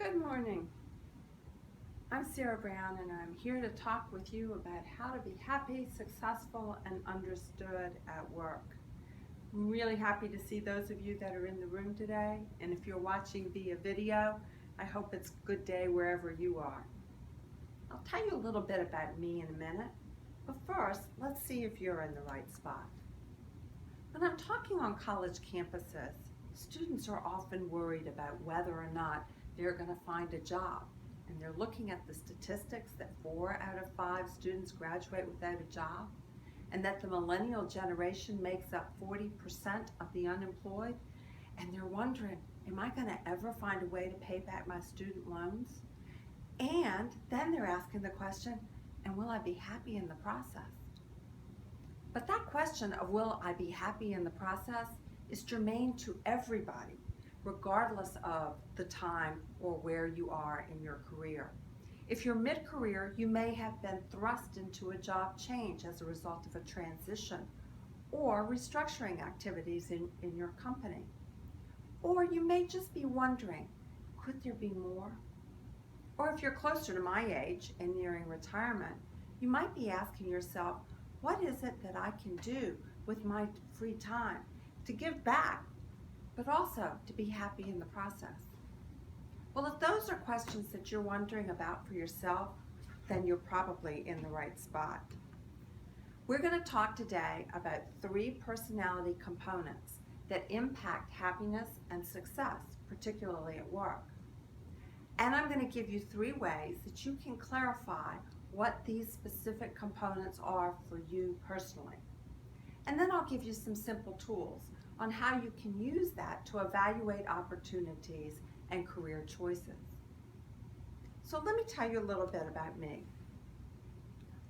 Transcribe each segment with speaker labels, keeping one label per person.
Speaker 1: Good morning. I'm Sarah Brown and I'm here to talk with you about how to be happy, successful, and understood at work. I'm really happy to see those of you that are in the room today, and if you're watching via video, I hope it's a good day wherever you are. I'll tell you a little bit about me in a minute, but first, let's see if you're in the right spot. When I'm talking on college campuses, students are often worried about whether or not they're going to find a job. And they're looking at the statistics that 4 out of 5 students graduate without a job, and that the millennial generation makes up 40% of the unemployed. And they're wondering, am I going to ever find a way to pay back my student loans? And then they're asking the question, and will I be happy in the process? But that question of will I be happy in the process is germane to everybody, regardless of the time or where you are in your career. If you're mid-career, you may have been thrust into a job change as a result of a transition or restructuring activities in your company. Or you may just be wondering, could there be more? Or if you're closer to my age and nearing retirement, you might be asking yourself, what is it that I can do with my free time to give back, but also to be happy in the process? Well, if those are questions that you're wondering about for yourself, then you're probably in the right spot. We're going to talk today about 3 personality components that impact happiness and success, particularly at work. And I'm going to give you 3 ways that you can clarify what these specific components are for you personally. And then I'll give you some simple tools on how you can use that to evaluate opportunities and career choices. So let me tell you a little bit about me.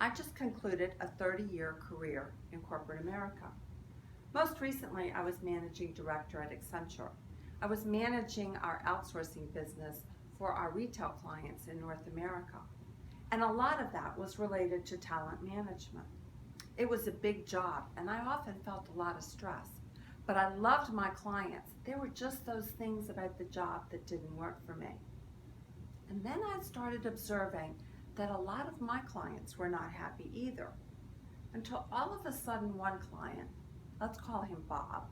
Speaker 1: I just concluded a 30-year career in corporate America. Most recently, I was managing director at Accenture. I was managing our outsourcing business for our retail clients in North America. And a lot of that was related to talent management. It was a big job, and I often felt a lot of stress. But I loved my clients. There were just those things about the job that didn't work for me. And then I started observing that a lot of my clients were not happy either. Until all of a sudden one client, let's call him Bob,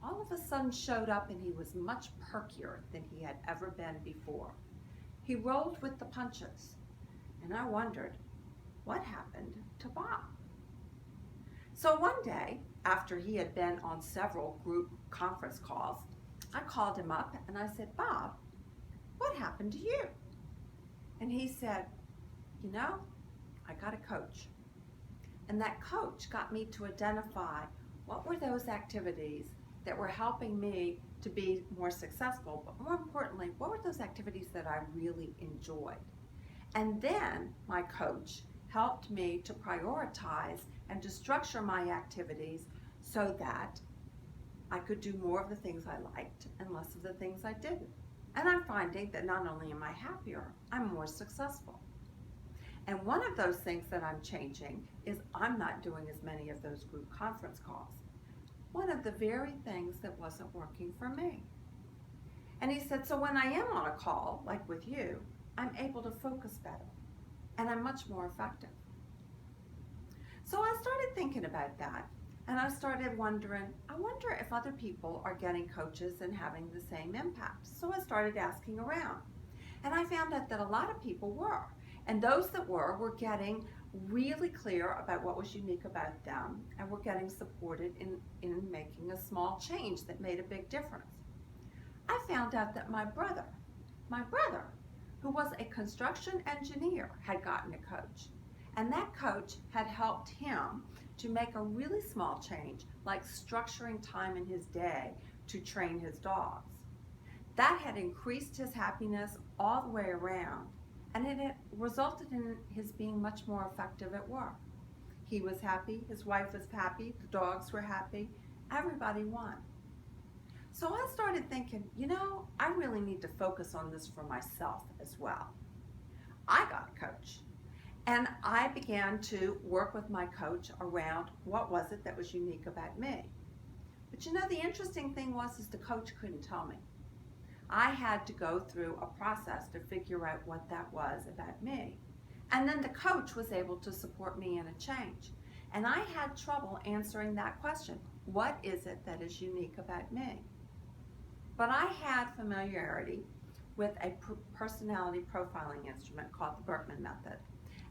Speaker 1: all of a sudden showed up and he was much perkier than he had ever been before. He rolled with the punches. And I wondered, what happened to Bob? So one day, after he had been on several group conference calls, I called him up and I said, Bob, what happened to you? And he said, you know, I got a coach. And that coach got me to identify what were those activities that were helping me to be more successful, but more importantly, what were those activities that I really enjoyed? And then my coach helped me to prioritize and to structure my activities so that I could do more of the things I liked and less of the things I didn't. And I'm finding that not only am I happier, I'm more successful. And one of those things that I'm changing is I'm not doing as many of those group conference calls. One of the very things that wasn't working for me. And he said, so when I am on a call, like with you, I'm able to focus better and I'm much more effective. So I started thinking about that, and I started wondering, I wonder if other people are getting coaches and having the same impact. So I started asking around, and I found out that a lot of people were, and those that were getting really clear about what was unique about them and were getting supported in making a small change that made a big difference. I found out that my brother, who was a construction engineer, had gotten a coach. And that coach had helped him to make a really small change, like structuring time in his day to train his dogs. That had increased his happiness all the way around, and it had resulted in his being much more effective at work. He was happy, his wife was happy, the dogs were happy, everybody won. So I started thinking, you know, I really need to focus on this for myself as well. I got a coach. And I began to work with my coach around what was it that was unique about me. But you know, the interesting thing was the coach couldn't tell me. I had to go through a process to figure out what that was about me. And then the coach was able to support me in a change. And I had trouble answering that question. What is it that is unique about me? But I had familiarity with a personality profiling instrument called the Birkman Method.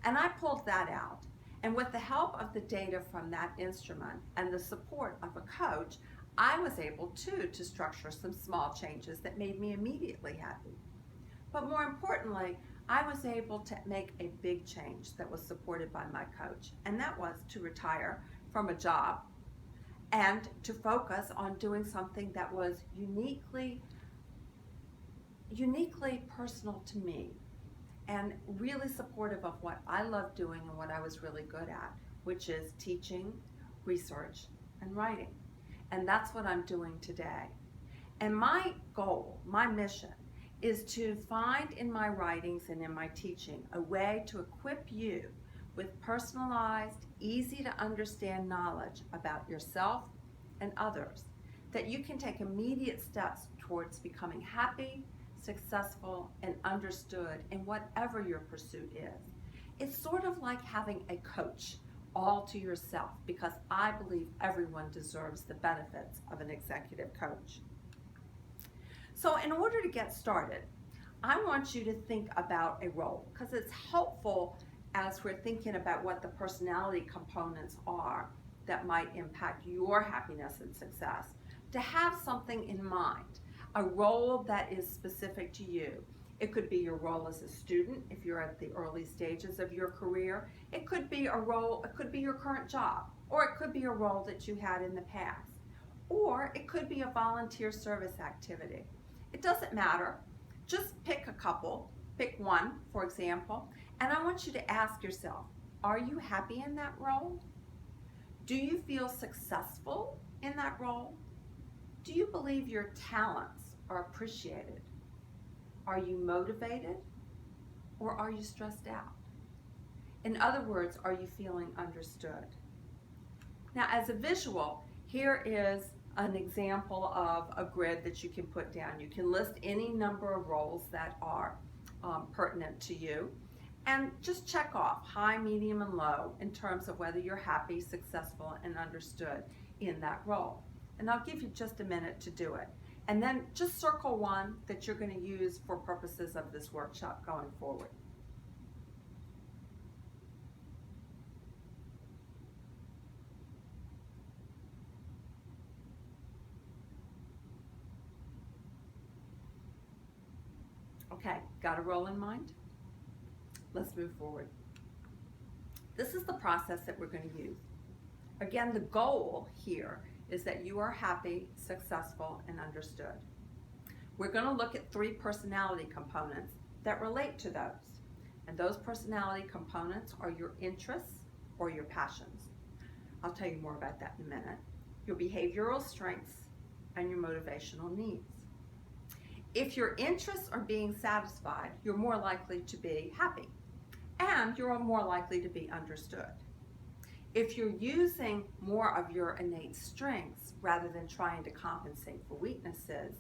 Speaker 1: And I pulled that out. And with the help of the data from that instrument and the support of a coach, I was able to structure some small changes that made me immediately happy. But more importantly, I was able to make a big change that was supported by my coach, and that was to retire from a job and to focus on doing something that was uniquely personal to me and really supportive of what I love doing and what I was really good at, which is teaching, research, and writing. And that's what I'm doing today. And my goal, my mission, is to find in my writings and in my teaching a way to equip you with personalized, easy to understand knowledge about yourself and others that you can take immediate steps towards becoming happy, successful, and understood in whatever your pursuit is. It's sort of like having a coach all to yourself, because I believe everyone deserves the benefits of an executive coach. So in order to get started, I want you to think about a role, because it's helpful as we're thinking about what the personality components are that might impact your happiness and success, to have something in mind, a role that is specific to you. It could be your role as a student if you're at the early stages of your career. It could be a role, it could be your current job, or it could be a role that you had in the past. Or it could be a volunteer service activity. It doesn't matter. Just pick a couple, pick one, for example, and I want you to ask yourself, are you happy in that role? Do you feel successful in that role? Do you believe your talents are appreciated? Are you motivated, or are you stressed out? In other words, are you feeling understood? Now, as a visual, here is an example of a grid that you can put down. You can list any number of roles that are pertinent to you, and just check off high, medium, and low in terms of whether you're happy, successful, and understood in that role. And I'll give you just a minute to do it. And then just circle one that you're going to use for purposes of this workshop going forward. Okay, got a role in mind? Let's move forward. This is the process that we're going to use. Again, the goal here is that you are happy, successful, and understood. We're going to look at 3 personality components that relate to those. And those personality components are your interests or your passions. I'll tell you more about that in a minute. Your behavioral strengths and your motivational needs. If your interests are being satisfied, you're more likely to be happy, and you're more likely to be understood. If you're using more of your innate strengths rather than trying to compensate for weaknesses,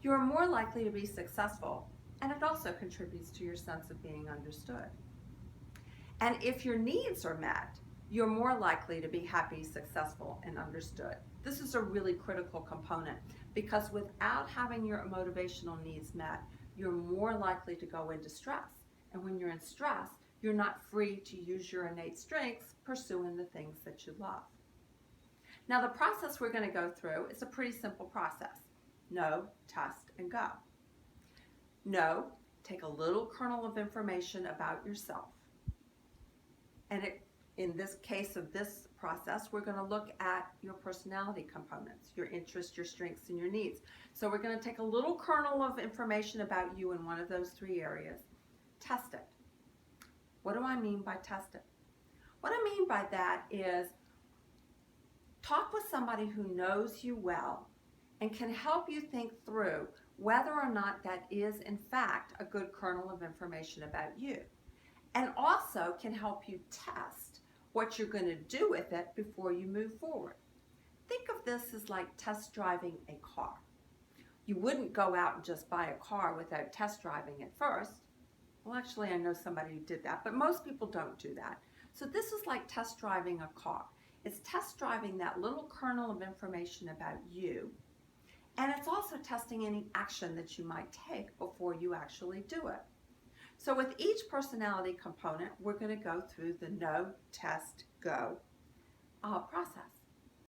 Speaker 1: you're more likely to be successful, and it also contributes to your sense of being understood. And if your needs are met, you're more likely to be happy, successful, and understood. This is a really critical component, because without having your motivational needs met, you're more likely to go into stress. And when you're in stress, you're not free to use your innate strengths pursuing the things that you love. Now, the process we're going to go through is a pretty simple process. Know, test, and go. Know, take a little kernel of information about yourself. And in this case of this process, we're going to look at your personality components, your interests, your strengths, and your needs. So we're going to take a little kernel of information about you in one of those 3 areas. Test it. What do I mean by test it? What I mean by that is talk with somebody who knows you well and can help you think through whether or not that is in fact a good kernel of information about you, and also can help you test what you're going to do with it before you move forward. Think of this as like test driving a car. You wouldn't go out and just buy a car without test driving it first. Well, actually, I know somebody who did that, but most people don't do that. So this is like test driving a car. It's test driving that little kernel of information about you, and it's also testing any action that you might take before you actually do it. So with each personality component, we're going to go through the know, test, go process.